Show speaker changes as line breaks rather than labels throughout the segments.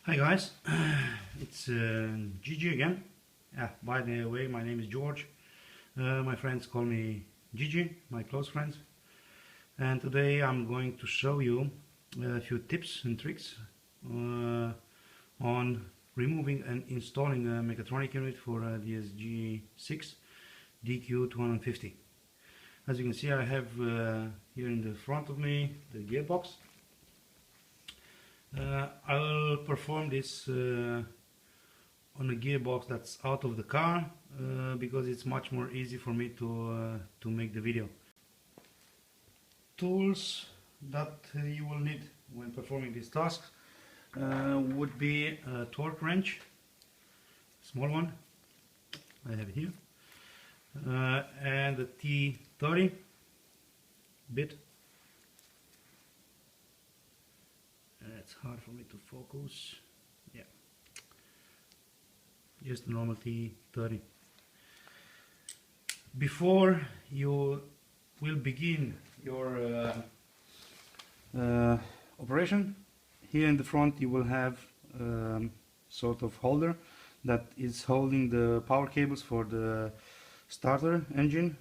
Hi guys, it's Gigi again. By the way, my name is George. My friends call me Gigi, my close friends. And today I'm going to show you a few tips and tricks on removing and installing a mechatronic unit for a DSG6 DQ250. As you can see, I have here in the front of me the gearbox. I will perform this on a gearbox that's out of the car because it's much more easy for me to make the video. Tools that you will need when performing these tasks would be a torque wrench, small one, I have it here, and a T30 bit. It's hard for me to focus. Yeah, just a normal T30. Before you will begin your operation, here in the front you will have sort of holder that is holding the power cables for the starter engine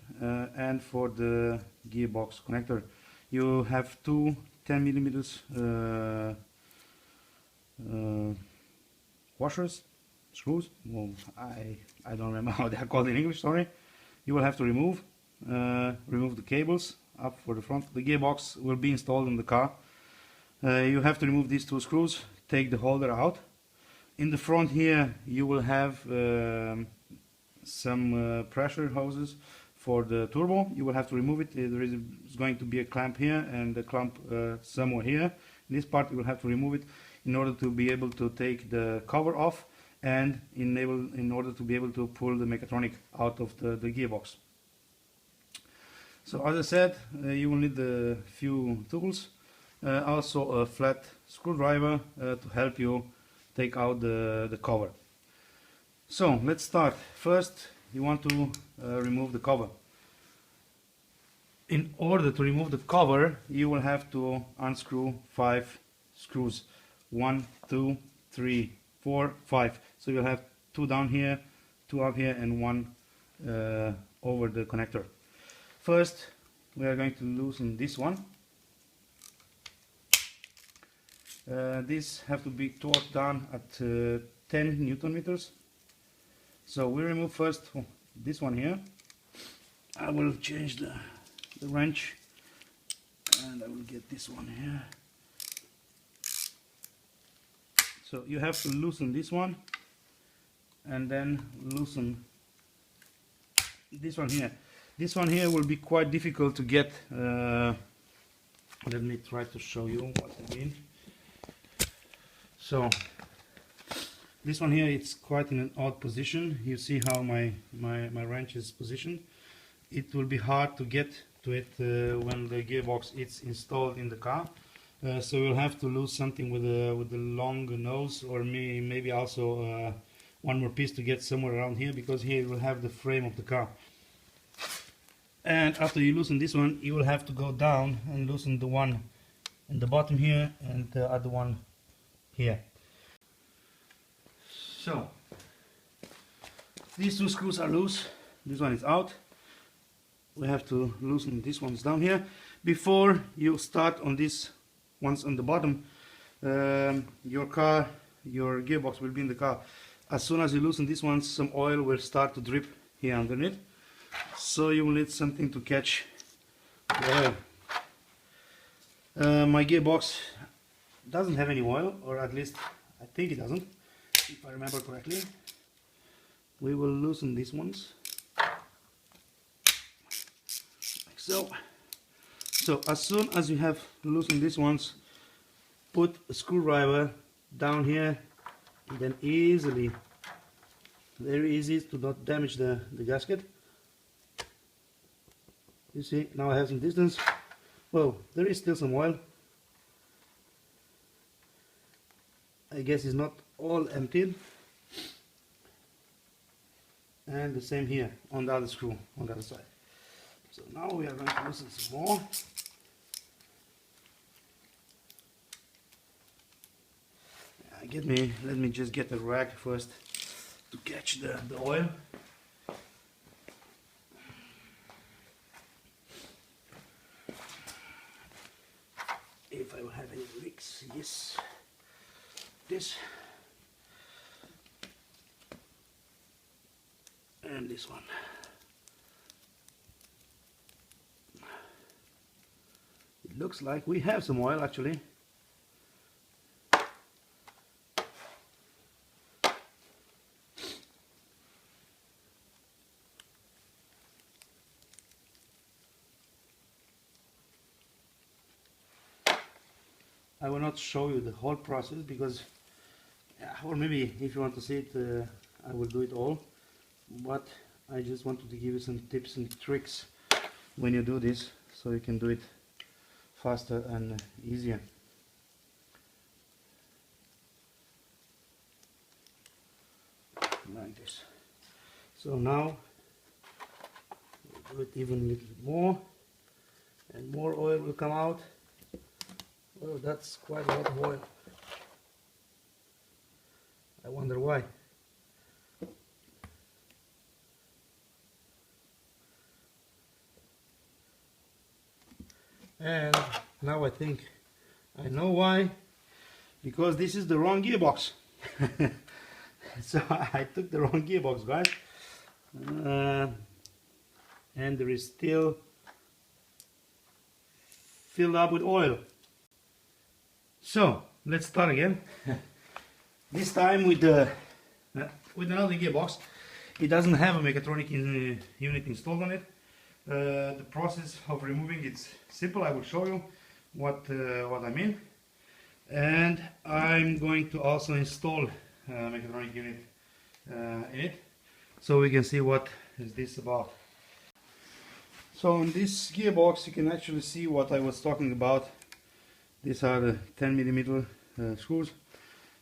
and for the gearbox connector. You have two 10mm washers, screws. Well, I don't remember how they are called in English, sorry. You will have to remove the cables up for the front. The gearbox will be installed in the car. You have to remove these two screws, take the holder out. In the front here you will have some pressure hoses for the turbo. You will have to remove it. There is going to be a clamp here and a clamp somewhere here. In this part you will have to remove it in order to be able to take the cover off and in order to be able to pull the mechatronic out of the gearbox. So as I said, you will need a few tools, also a flat screwdriver to help you take out the cover. So let's start. First you want to remove the cover. In order to remove the cover, you will have to unscrew 5 screws. 1, 2, 3, 4, 5. So you'll have 2 down here, 2 up here, and 1 over the connector. First, we are going to loosen this one. These have to be torqued down at 10 Newton meters. So we remove first this one here. I will change the wrench and I will get this one here. So you have to loosen this one and then loosen this one here. This one here will be quite difficult to get. Let me try to show you what I mean. So this one here, it's quite in an odd position. You see how my wrench is positioned. It will be hard to get to it when the gearbox is installed in the car. So you'll have to lose something with a long nose, or maybe also one more piece to get somewhere around here, because here you will have the frame of the car. And after you loosen this one, you will have to go down and loosen the one in the bottom here and the other one here. So these two screws are loose, this one is out. We have to loosen these ones down here. Before you start on these ones on the bottom, your gearbox will be in the car. As soon as you loosen these ones, some oil will start to drip here underneath. So you will need something to catch the oil. My gearbox doesn't have any oil, or at least I think it doesn't, if I remember correctly. We will loosen these ones like so. So as soon as you have loosened these ones, put a screwdriver down here, and then easily, very easy to not damage the gasket. You see, now I have some distance. Well, there is still some oil. I guess it's not all emptied. And the same here on the other screw, on the other side. So now we are going to loosen some more. let me just get a rag first to catch the oil. If I will have any leaks, yes. This and this one. It looks like we have some oil actually. I will not show you the whole process because, or maybe if you want to see it, I will do it all. But I just wanted to give you some tips and tricks when you do this, so you can do it faster and easier. Like this. So now we'll do it even a little bit more, and more oil will come out. Well, that's quite a lot of oil. I wonder why. And now I think I know why. Because this is the wrong gearbox. So I took the wrong gearbox, guys. And there is still filled up with oil. So let's start again. This time with another gearbox. It doesn't have a mechatronic unit installed on it. The process of removing it's simple. I will show you what I mean, and I'm going to also install a mechatronic unit in it, so we can see what is this about. So in this gearbox you can actually see what I was talking about. These are the 10mm screws.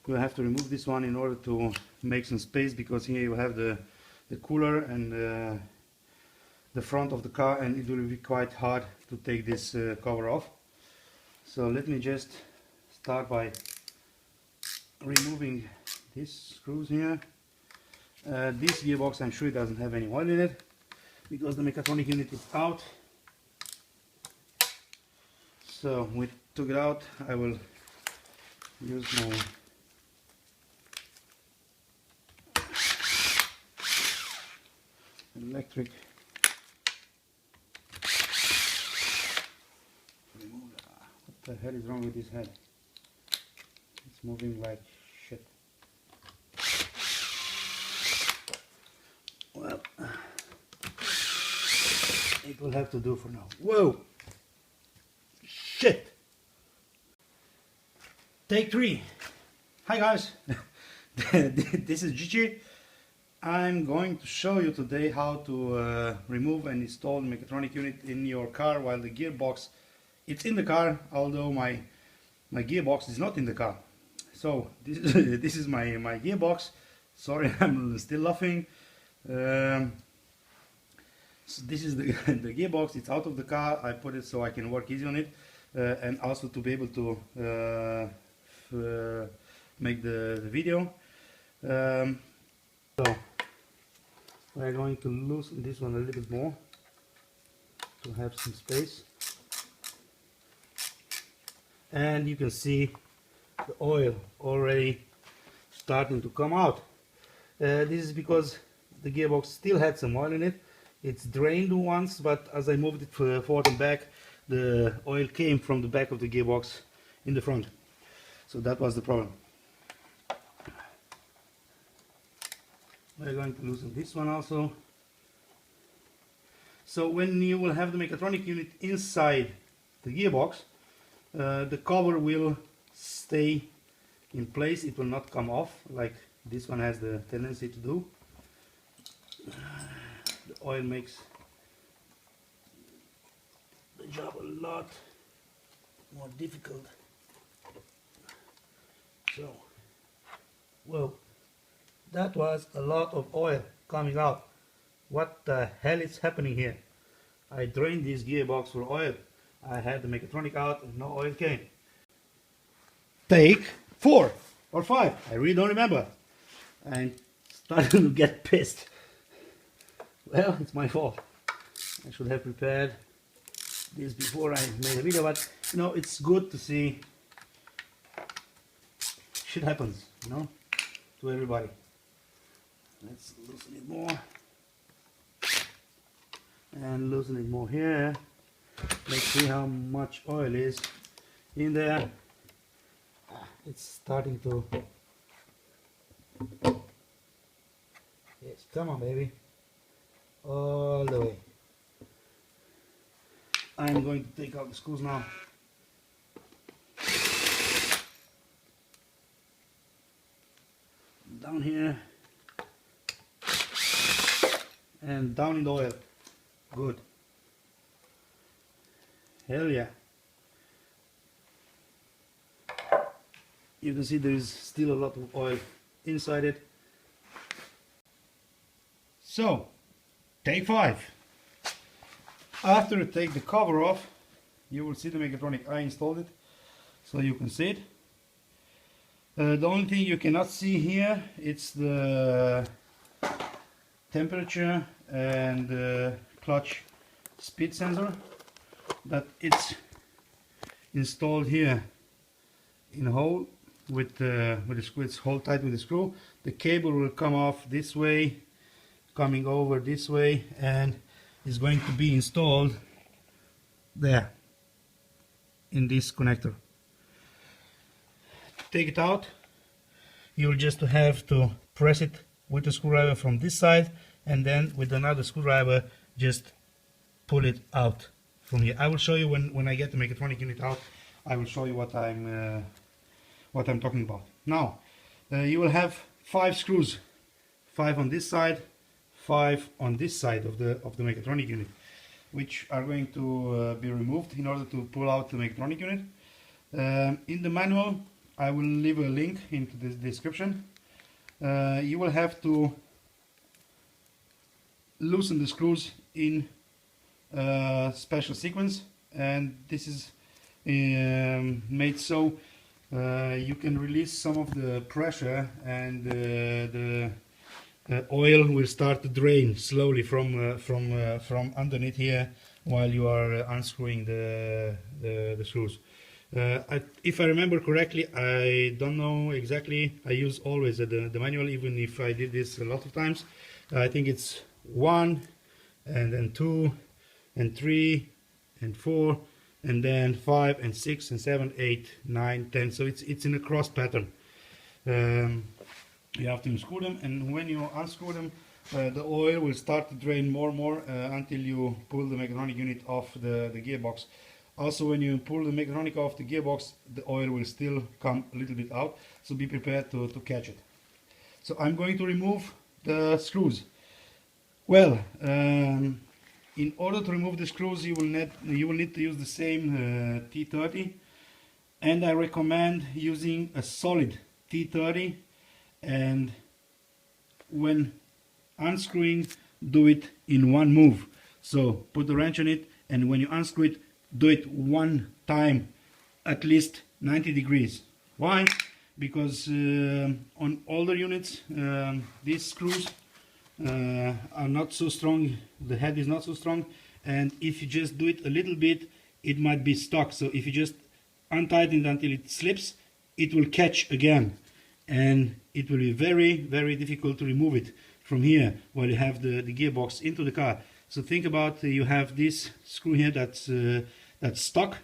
We'll have to remove this one in order to make some space, because here you have the cooler and the front of the car, and it will be quite hard to take this cover off. So let me just start by removing these screws here. This gearbox, I'm sure it doesn't have any oil in it, because the mechatronic unit is out. So we took it out. I will use my electric. What the hell is wrong with this head? It's moving like shit. Well, it will have to do for now. Whoa! Shit! Take 3. Hi guys! This is Gigi. I'm going to show you today how to remove and install the mechatronic unit in your car while the gearbox it's in the car, although my gearbox is not in the car. So this is my gearbox. Sorry, I'm still laughing. So this is the gearbox. It's out of the car. I put it so I can work easy on it, and also to be able to make the video. So we're going to loosen this one a little bit more to have some space. And you can see the oil already starting to come out. This is because the gearbox still had some oil in it. It's drained once, but as I moved it forward and back, the oil came from the back of the gearbox in the front. So that was the problem. We're going to loosen this one also. So when you will have the mechatronic unit inside the gearbox, the cover will stay in place. It will not come off like this one has the tendency to do. The oil makes the job a lot more difficult. So, well, that was a lot of oil coming out. What the hell is happening here? I drained this gearbox for oil. I had the mechatronic out and no oil came. Take 4. or 5. I really don't remember. I'm starting to get pissed. Well, it's my fault. I should have prepared this before I made a video, but you know, it's good to see shit happens, you know, to everybody. Let's loosen it more and loosen it more here. Let's see how much oil is in there. It's starting to, yes, come on baby, all the way. I'm going to take out the screws now. Down here and down in the oil. Good. Hell yeah. You can see there is still a lot of oil inside it. So, take 5. After you take the cover off, you will see the Mechatronic. I installed it, so you can see it. The only thing you cannot see here, it's the temperature and the clutch speed sensor that it's installed here in a hole with the screw. It's hold tight with the screw. The cable will come off this way, coming over this way, and is going to be installed there in this connector. To take it out, you'll just have to press it with the screwdriver from this side, and then with another screwdriver just pull it out from here. I will show you when I get the Mechatronic unit out. I will show you what I'm talking about. Now you will have 5 screws, 5 on this side, 5 on this side of the Mechatronic unit, which are going to be removed in order to pull out the Mechatronic unit. In the manual, I will leave a link into the description. You will have to loosen the screws in special sequence, and this is made so you can release some of the pressure, and the oil will start to drain slowly from underneath here while you are unscrewing the screws. If I remember correctly, I don't know exactly. I use always the manual, even if I did this a lot of times. I think it's 1 and then 2 and 3 and 4 and then 5 and 6 and 7, 8, 9, 10. So it's in a cross pattern. You have to unscrew them, and when you unscrew them, the oil will start to drain more and more until you pull the Mechatronic unit off the gearbox. Also, when you pull the Mechatronic off the gearbox, the oil will still come a little bit out, so be prepared to catch it. So I'm going to remove the screws. Well, in order to remove the screws, you will need to use the same T30, and I recommend using a solid T30. And when unscrewing, do it in one move. So put the wrench on it, and when you unscrew it, do it one time, at least 90 degrees. Why? Because on older units, these screws are not so strong, the head is not so strong, and if you just do it a little bit, it might be stuck. So if you just untighten it until it slips, it will catch again, and it will be very, very difficult to remove it from here while you have the gearbox into the car. So think about, you have this screw here that's stuck.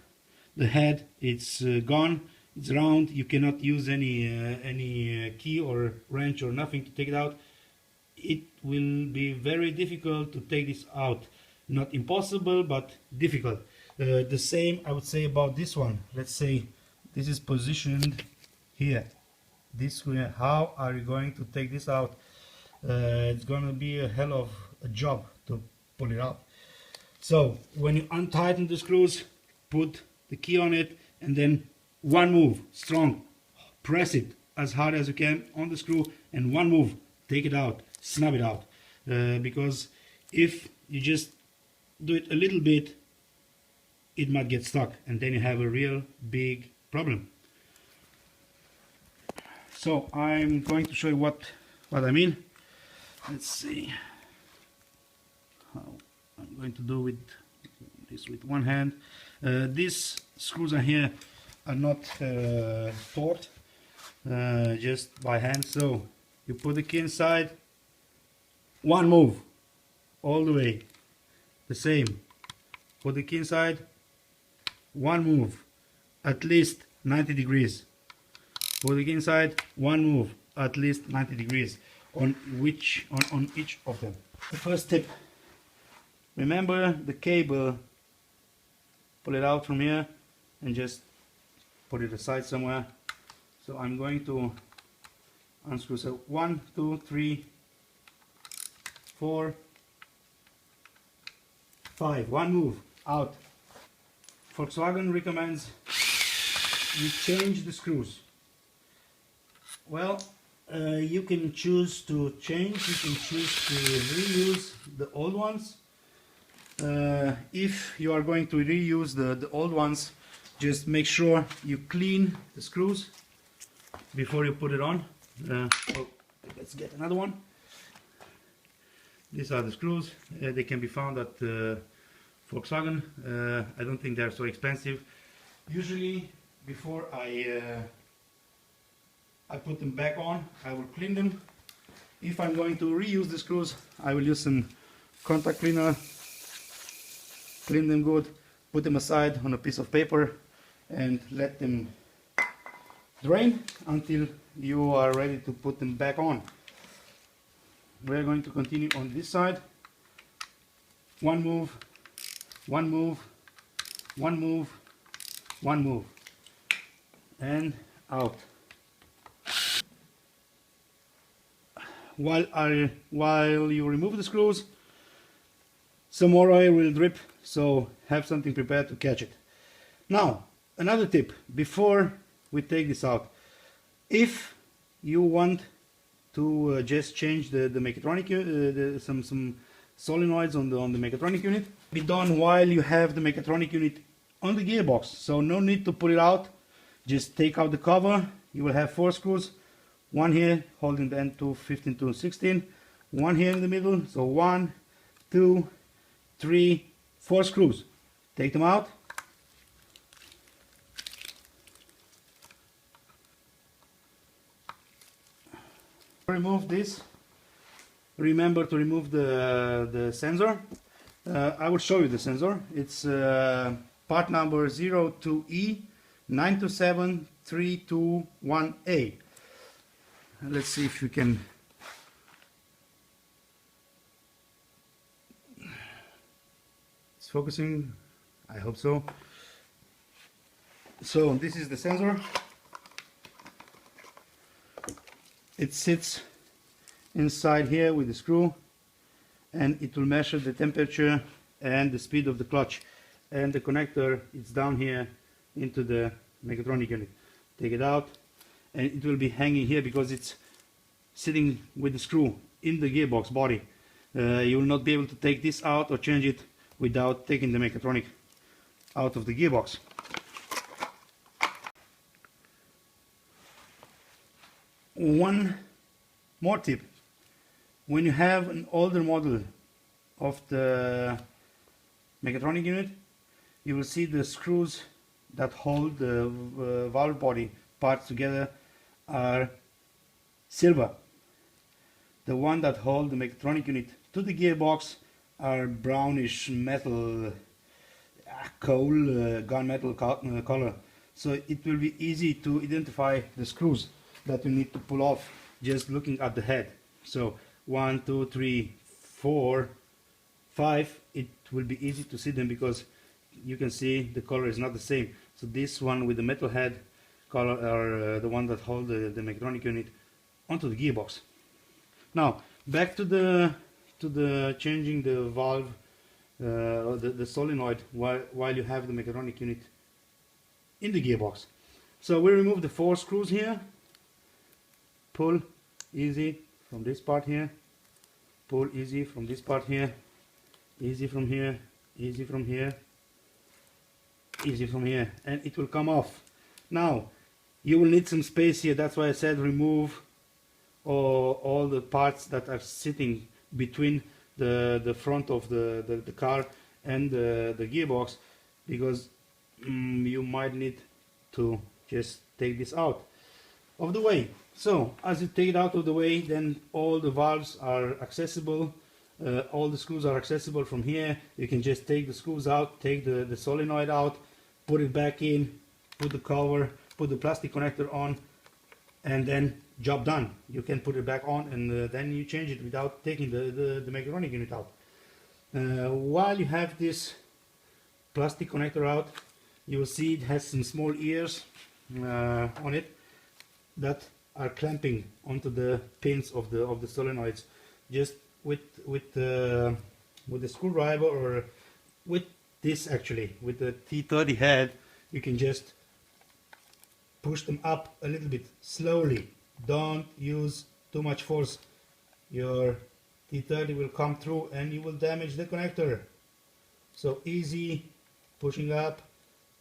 The head, it's gone, it's round. You cannot use any key or wrench or nothing to take it out. It will be very difficult to take this out. Not impossible, but difficult. The same I would say about this one. Let's say this is positioned here. This screw here. How are you going to take this out? It's gonna be a hell of a job to pull it out. So when you untighten the screws, put the key on it, and then one move, strong, press it as hard as you can on the screw, and one move, take it out, snap it out. Because if you just do it a little bit, it might get stuck, and then you have a real big problem. So I'm going to show you what I mean. Let's see how I'm going to do with this with one hand. These screws are here are not taut, just by hand. So you put the key inside, one move all the way, the same. Put the key inside, one move, at least 90 degrees. Put the key inside, one move, at least 90 degrees on each of them. The first tip, remember the cable, pull it out from here and just put it aside somewhere. So I'm going to unscrew. So 1, 2, 3, 4, 5. One move out. Volkswagen recommends you change the screws. Well, you can choose to change, you can choose to reuse the old ones. If you are going to reuse the old ones, just make sure you clean the screws before you put it on. Let's get another one. These are the screws. They can be found at Volkswagen. I don't think they're so expensive. Usually before I put them back on, I will clean them. If I'm going to reuse the screws, I will use some contact cleaner, clean them good, put them aside on a piece of paper and let them drain until you are ready to put them back on. We're going to continue on this side. One move, one move, one move, one move, and out. While you remove the screws, some more oil will drip, so have something prepared to catch it. Now, another tip before we take this out. If you want to just change the mechatronic, some solenoids on the mechatronic unit, be done while you have the mechatronic unit on the gearbox. So no need to pull it out. Just take out the cover. You will have 4 screws. One here holding the end to 15 to 16. One here in the middle. So 1, 2, 3, 4 screws. Take them out. Remove this. Remember to remove the sensor. I will show you the sensor. It's part number 02E927321A. Let's see if you can. It's focusing. I hope so. So this is the sensor. It sits inside here with the screw, and it will measure the temperature and the speed of the clutch. And the connector is down here into the mechatronic unit. Take it out, and it will be hanging here because it's sitting with the screw in the gearbox body. You will not be able to take this out or change it without taking the mechatronic out of the gearbox. One more tip: when you have an older model of the mechatronic unit, you will see the screws that hold the valve body parts together are silver. The one that hold the mechatronic unit to the gearbox are brownish metal, coal, gunmetal color. So it will be easy to identify the screws that you need to pull off just looking at the head. So 1, 2, 3, 4, 5, it will be easy to see them because you can see the color is not the same. So this one with the metal head color are the one that hold the mechatronic unit onto the gearbox. Now back to the changing the valve, the solenoid while you have the mechatronic unit in the gearbox. So we remove the 4 screws here. Pull easy from this part here, pull easy from this part here, easy from here, easy from here, easy from here, and it will come off. Now You will need some space here. That's why I said remove all the parts that are sitting between the front of the car and the gearbox, because you might need to just take this out of the way. So as you take it out of the way, then all the valves are accessible, all the screws are accessible from here. You can just take the screws out, take the solenoid out, put it back in, put the cover, put the plastic connector on, and then job done. You can put it back on, and then you change it without taking the mechatronic unit out. While you have this plastic connector out, you will see it has some small ears on it that are clamping onto the pins of the solenoids. Just with the screwdriver, or with this, actually with the T30 head, you can just push them up a little bit slowly. Don't use too much force. Your T30 will come through and you will damage the connector. So easy pushing up,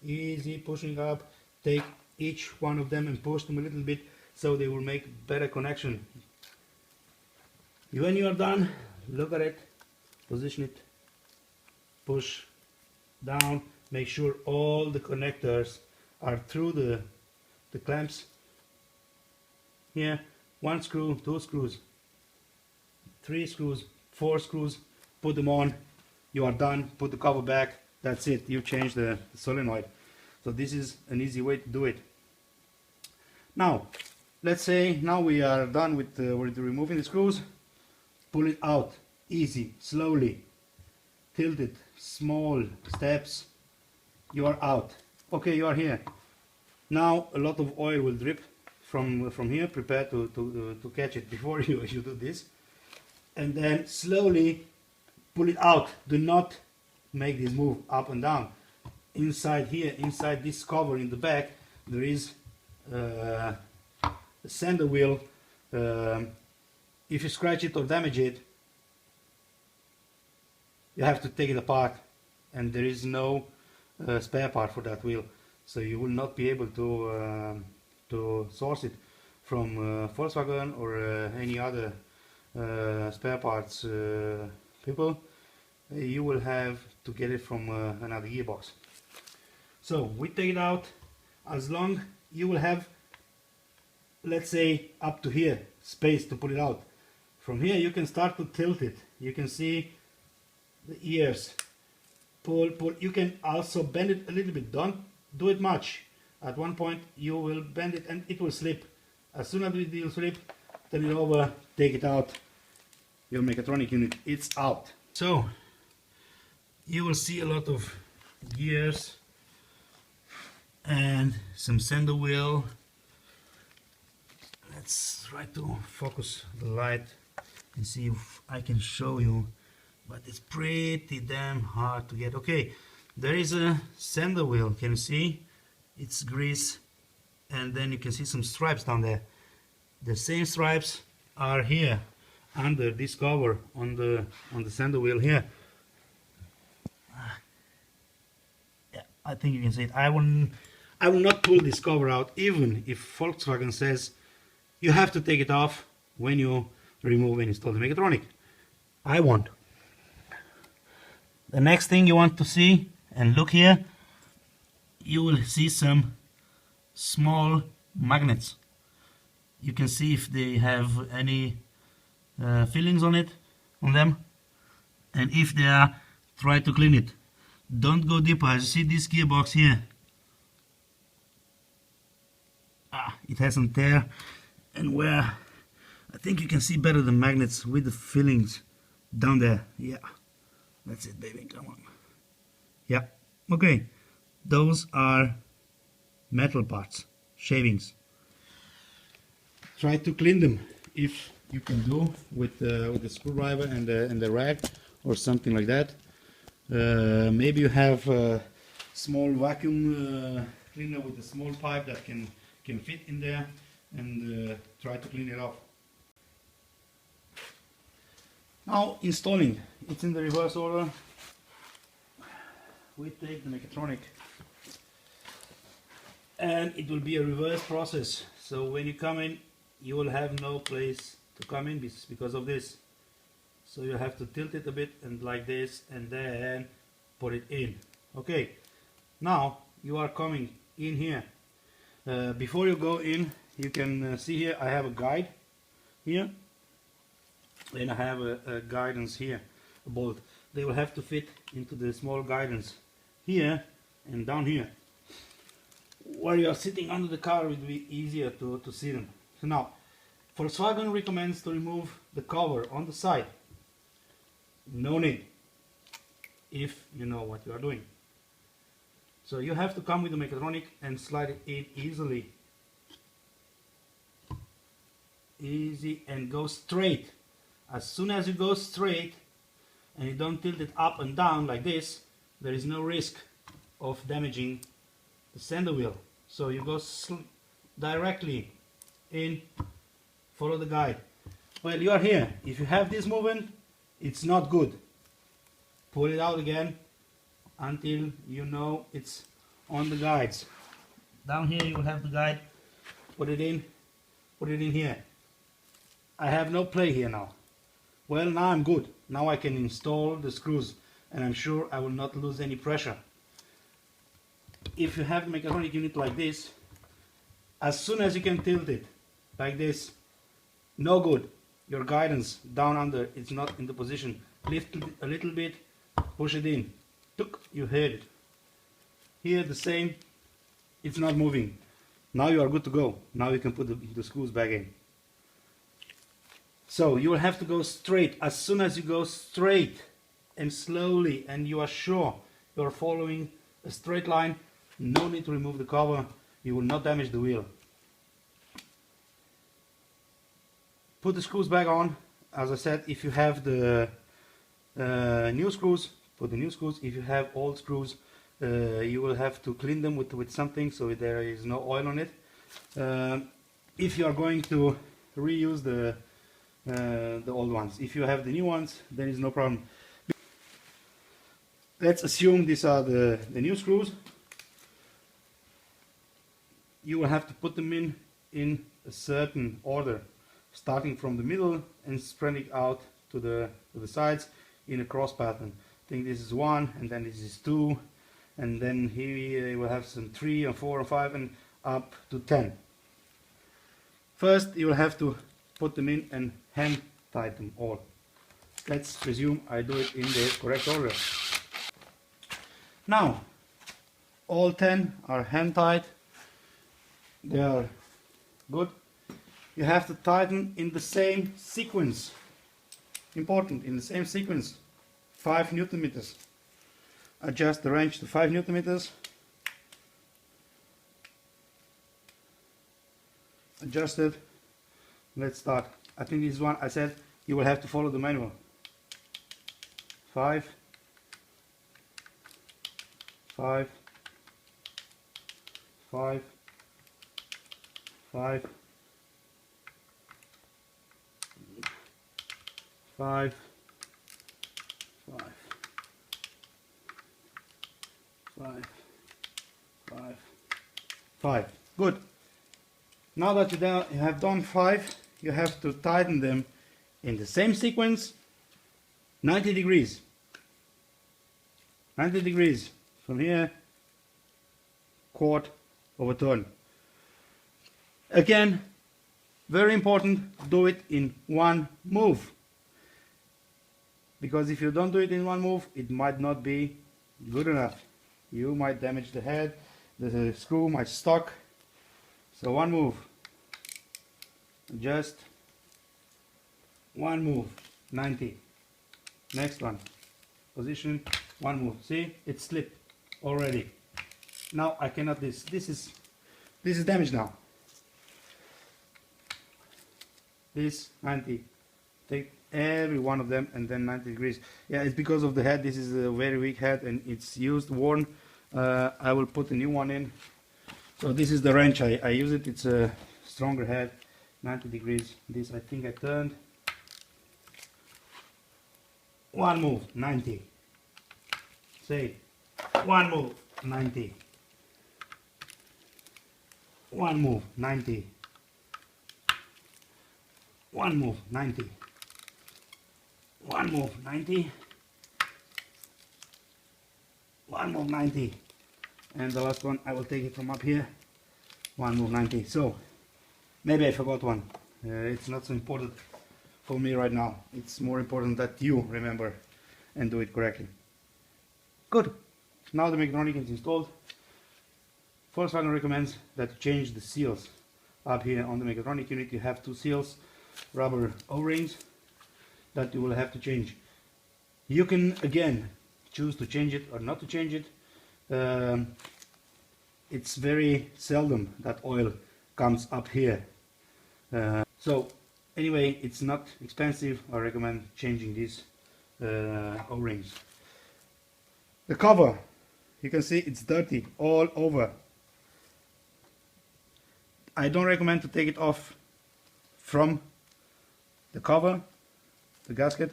easy pushing up. Take each one of them and push them a little bit so they will make better connection. When you are done, look at it, position it, push down, make sure all the connectors are through the clamps. Here, 1 screw, 2 screws, 3 screws, 4 screws, put them on, you are done, put the cover back, that's it, you change the solenoid. So this is an easy way to do it. Now, let's say now we are done with removing the screws. Pull it out, easy, slowly, tilt it, small steps, you are out. Okay, you are here. Now a lot of oil will drip from here. Prepare to catch it before you do this, and then slowly pull it out. Do not make this move up and down. Inside here, inside this cover in the back, there is a sander wheel. If you scratch it or damage it, you have to take it apart, and there is no spare part for that wheel, so you will not be able to source it from Volkswagen or any other spare parts people. You will have to get it from another gearbox. So we take it out. As long you will have, let's say, up to here space to pull it out. From here you can start to tilt it. You can see the ears. Pull, pull. You can also bend it a little bit. Don't do it much. At one point you will bend it and it will slip. As soon as it will slip, turn it over, take it out. Your mechatronic unit, it's out. So you will see a lot of gears and some sander wheel. Let's try to focus the light and see if I can show you, but it's pretty damn hard to get. Okay, there is a sander wheel, can you see? It's grease, and then you can see some stripes down there. The same stripes are here under this cover on the sander wheel here. Yeah, I think you can see it. I will not pull this cover out, even if Volkswagen says you have to take it off when you remove and install the mechatronic. I won't. The next thing you want to see, and look here, you will see some small magnets. You can see if they have any fillings on them, and if they are, try to clean it. Don't go deeper. As you see this gearbox here, it has some tear, and where I think you can see better the magnets with the fillings down there. Yeah, that's it, baby, come on. Yeah, okay, those are metal parts, shavings. Try to clean them if you can do with the screwdriver and the rag or something like that. Maybe you have a small vacuum cleaner with a small pipe that can fit in there, and try to clean it off. Now installing, it's in the reverse order. We take the mechatronic and it will be a reverse process. So when you come in, you will have no place to come in because of this. So you have to tilt it a bit and like this, and then put it in. Okay, now you are coming in here. Before you go in, you can see here I have a guide here, and I have a guidance here, a bolt. They will have to fit into the small guidance here and down here. Where you are sitting under the car, it will be easier to see them. So now, Volkswagen recommends to remove the cover on the side. No need, if you know what you are doing. So you have to come with the Mechatronic and slide it in easily. Easy, and go straight. As soon as you go straight and you don't tilt it up and down like this, there is no risk of damaging the sender wheel. So you go directly in, follow the guide. Well, you are here. If you have this movement, it's not good. Pull it out again until you know it's on the guides. Down here you will have the guide. Put it in here. I have no play here now. Well, now I'm good. Now I can install the screws, and I'm sure I will not lose any pressure. If you have the Mechatronic unit like this, as soon as you can tilt it like this, no good. Your guidance down under, it's not in the position. Lift a little bit, push it in. Tuk, you heard it. Here the same, it's not moving. Now you are good to go. Now you can put the screws back in. So you will have to go straight. As soon as you go straight and slowly, and you are sure you are following a straight line, no need to remove the cover. You will not damage the wheel. Put the screws back on. As I said, if you have the new screws, put the new screws. If you have old screws, you will have to clean them with something so there is no oil on it. If you are going to reuse the old ones, if you have the new ones, then it's no problem. Let's assume these are the new screws. You will have to put them in a certain order, starting from the middle and spreading out to the sides in a cross pattern. I think this is 1, and then this is 2, and then here you will have some 3 and 4 and 5 and up to 10. First you will have to put them in and hand tighten them all. Let's presume I do it in the correct order. Now all 10 are hand tight. They are good. You have to tighten in the same sequence. Important, in the same sequence. 5 Newton meters. Adjust the wrench to 5 Newton meters. Adjust it. Let's start. I think this is one I said you will have to follow the manual. 5, 5, 5, 5, 5, 5, 5, 5, 5. Good. Now that you have done 5, you have to tighten them in the same sequence, 90 degrees. 90 degrees. From here, quart over turn. Again, very important, do it in one move. Because if you don't do it in one move, it might not be good enough. You might damage the head, the screw might stuck. So one move. Just one move, 90. Next one, position, one move. See, it slipped already. Now I cannot this is damaged now. This 90. Take every one of them and then 90 degrees. Yeah, it's because of the head. This is a very weak head and it's used, worn. I will put a new one in. So this is the wrench I use it. It's a stronger head, 90 degrees. This I think I turned. One move, 90. Say, one move, 90. one move 90, one move 90, one move 90, one move 90, and the last one I will take it from up here, one move 90. So maybe I forgot one. It's not so important for me right now. It's more important that you remember and do it correctly. Good. Now the Mechatronic is installed. Volkswagen recommends that you change the seals. Up here on the Mechatronic unit you have two seals, rubber O-rings, that you will have to change. You can again choose to change it or not to change it. It's very seldom that oil comes up here. So anyway, it's not expensive. I recommend changing these O-rings. The cover, you can see it's dirty all over. I don't recommend to take it off from the cover, the gasket,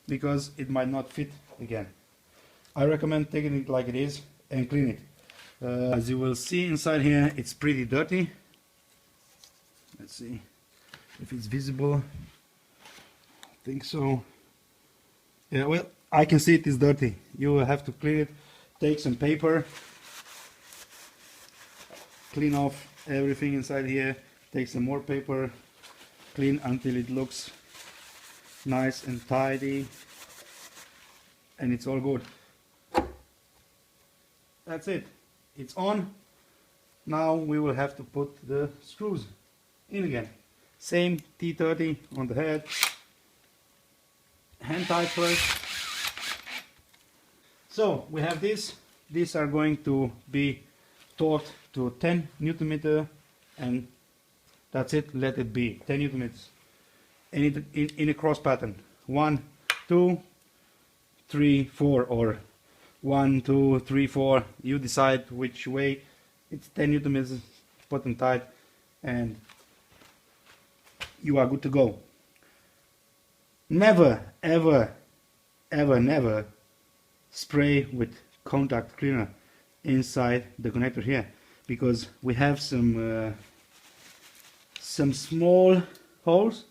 because it might not fit again. I recommend taking it like it is and clean it. As you will see inside here, it's pretty dirty. Let's see if it's visible. I think so. Yeah, well, I can see it is dirty. You will have to clean it. Take some paper, clean off everything inside here. Take some more paper, clean until it looks nice and tidy, and it's all good. That's it. It's on. Now we will have to put the screws in again. Same T30 on the head. Hand tight first. So we have this. These are going to be torqued to 10 Newton meter, and that's it. Let it be 10 Newton meters. In a cross pattern. 1, 2, 3, 4, or 1, 2, 3, 4. You decide which way. It's 10 Newton meters. Put them tight, and you are good to go. Never, ever, ever, never spray with contact cleaner inside the connector here, because we have some small holes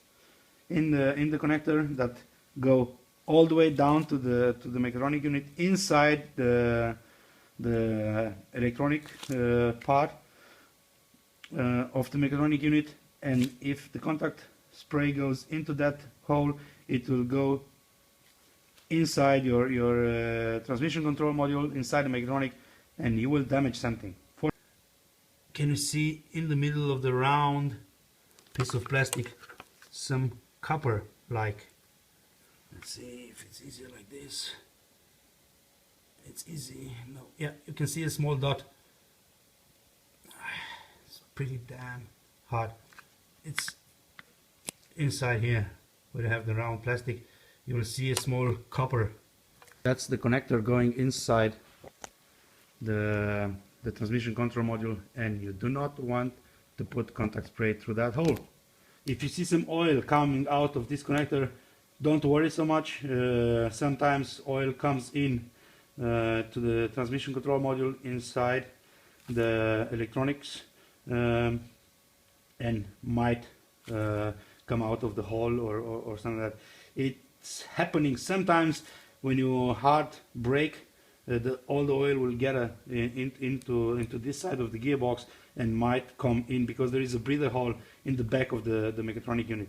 in the connector that go all the way down to the Mechatronic unit inside the electronic part of the Mechatronic unit, and if the contact spray goes into that hole, it will go inside your transmission control module, inside the Mechatronic, and you will damage something. Can you see in the middle of the round piece of plastic some copper like? Let's see if it's easier like this. It's easy. No, yeah, you can see a small dot. It's pretty damn hard. It's inside here where you have the round plastic. You will see a small copper. That's the connector going inside the transmission control module, and you do not want to put contact spray through that hole. If you see some oil coming out of this connector, don't worry so much. Sometimes oil comes in to the transmission control module inside the electronics and might come out of the hole or something like that. It's happening sometimes when you hard brake. All the oil will get into this side of the gearbox and might come in, because there is a breather hole in the back of the Mechatronic unit.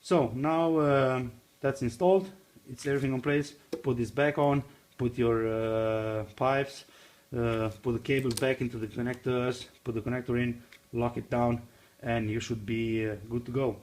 So now that's installed, it's everything in place. Put this back on, put your pipes, put the cables back into the connectors, put the connector in, lock it down, and you should be good to go.